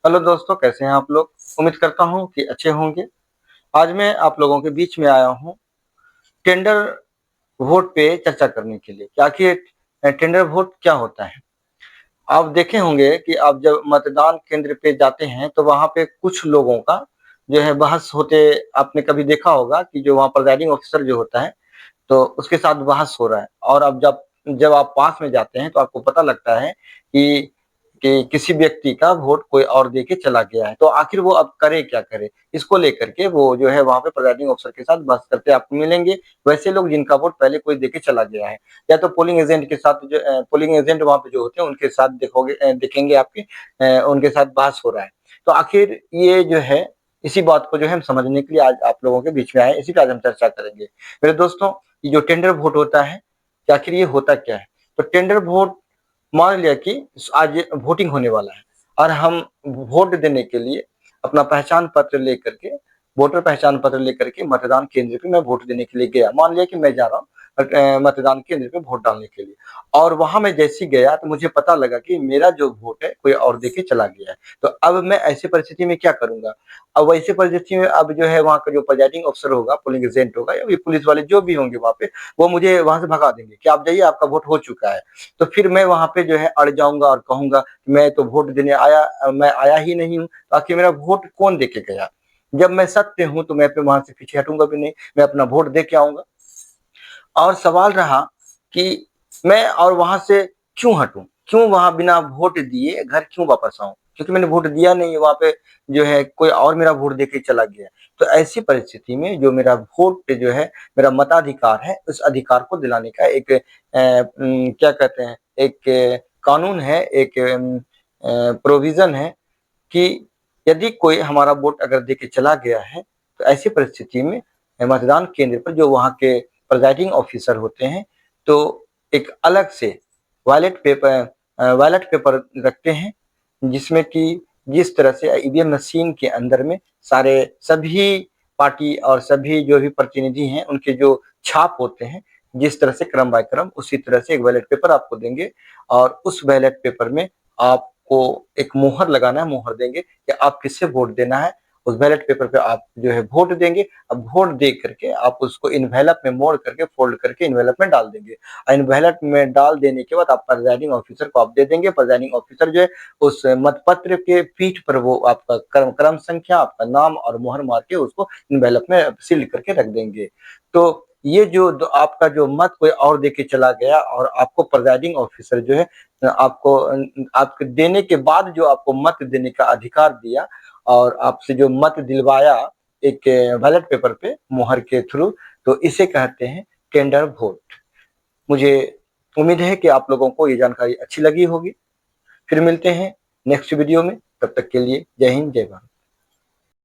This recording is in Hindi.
हेलो दोस्तों, कैसे हैं आप लोग? उम्मीद करता हूँ कि अच्छे होंगे। आज मैं आप लोगों के बीच में आया हूँ टेंडर वोट पे चर्चा करने के लिए कि आखिर टेंडर वोट क्या होता है। आप देखे होंगे कि आप जब मतदान केंद्र पे जाते हैं तो वहाँ पे कुछ लोगों का जो है बहस होते आपने कभी देखा होगा कि जो वहाँ प्रिजाइडिंग ऑफिसर जो होता है तो उसके साथ बहस हो रहा है। और अब जब जब आप पास में जाते हैं तो आपको पता लगता है कि किसी व्यक्ति का वोट कोई और दे के चला गया है। तो आखिर वो अब करे क्या करे? इसको लेकर के वो जो है वहाँ पे प्रिजाइडिंग ऑफिसर के साथ बहस करते आपको मिलेंगे। वैसे लोग जिनका वोट पहले कोई दे के चला गया है, या तो पोलिंग एजेंट के साथ जो पोलिंग एजेंट वहाँ पे जो होते हैं उनके साथ देखेंगे आपके उनके साथ बहस हो रहा है। तो आखिर ये जो है इसी बात को जो है हम समझने के लिए आज आप लोगों के बीच में आए, इसी पे आज हम चर्चा करेंगे। मेरे दोस्तों, ये जो टेंडर वोट होता है, कि आखिर ये होता क्या है? तो टेंडर वोट, मान लिया कि आज वोटिंग होने वाला है और हम वोट देने के लिए अपना पहचान पत्र लेकर के, वोटर पहचान पत्र लेकर के मतदान केंद्र पे मैं वोट देने के लिए गया। मान लिया कि मैं जा रहा हूँ मतदान केंद्र पे वोट डालने के लिए, और वहां मैं जैसे ही गया तो मुझे पता लगा कि मेरा जो वोट है कोई और देके चला गया है। तो अब मैं ऐसी परिस्थिति में क्या करूंगा? अब वैसी परिस्थिति में अब जो है वहाँ का जो प्रिजाइडिंग अफसर होगा, पोलिंग एजेंट होगा, या पुलिस वाले जो भी होंगे वहाँ पे, वो मुझे वहां से भगा देंगे कि आप जाइए, आपका वोट हो चुका है। तो फिर मैं वहाँ पे जो है अड़ जाऊँगा और कहूँगा मैं तो वोट देने आया, मैं आया ही नहीं हूँ, तो आखिर मेरा वोट कौन दे के गया? जब मैं सत्य हूँ तो मैं फिर वहाँ से पीछे हटूँगा भी नहीं, मैं अपना वोट दे के आऊँगा। और सवाल रहा कि मैं और वहाँ से क्यों हटूँ? क्यों वहाँ बिना वोट दिए घर क्यों वापस आऊँ? क्योंकि मैंने वोट दिया नहीं है, वहाँ पे जो है कोई और मेरा वोट दे के चला गया। तो ऐसी परिस्थिति में जो मेरा वोट जो है, मेरा मताधिकार है, उस अधिकार को दिलाने का एक क्या कहते हैं, एक कानून है, एक प्रोविज़न है कि यदि कोई हमारा वोट अगर दे के चला गया है, तो ऐसी परिस्थिति में मतदान केंद्र पर जो वहाँ के प्रिजाइडिंग ऑफिसर होते हैं, तो एक अलग से बैलेट पेपर रखते हैं, जिसमें कि जिस तरह से ईवीएम मशीन के अंदर में सारे सभी पार्टी और सभी जो भी प्रतिनिधि हैं, उनके जो छाप होते हैं, जिस तरह से क्रम बाय क्रम, उसी तरह से एक बैलेट पेपर आपको देंगे और उस बैलेट पेपर में आपको एक मुहर लगाना है, मुहर देंगे कि आप किससे वोट देना है। उस बैलेट पेपर पे आप जो है वोट देंगे। अब वोट दे करके आप उसको इन्वेलप में मोड़ करके, फोल्ड करके इन्वेलप में डाल देंगे। इन्वेलप में डाल देने के बाद आप प्रिजाइडिंग ऑफिसर को आप दे देंगे। प्रिजाइडिंग ऑफिसर जो है उस मतपत्र के पीठ पर वो आपका क्रम संख्या, आपका नाम और मुहर मार के उसको इन्वेलप में सील करके रख देंगे। तो ये जो आपका जो मत कोई और दे के चला गया और आपको प्रिजाइडिंग ऑफिसर जो है आपको आपके देने के बाद जो आपको मत देने का अधिकार दिया और आपसे जो मत दिलवाया एक बैलेट पेपर पे मुहर के थ्रू, तो इसे कहते हैं टेंडर वोट। मुझे उम्मीद है कि आप लोगों को ये जानकारी अच्छी लगी होगी। फिर मिलते हैं नेक्स्ट वीडियो में, तब तक के लिए जय हिंद, जय भारत।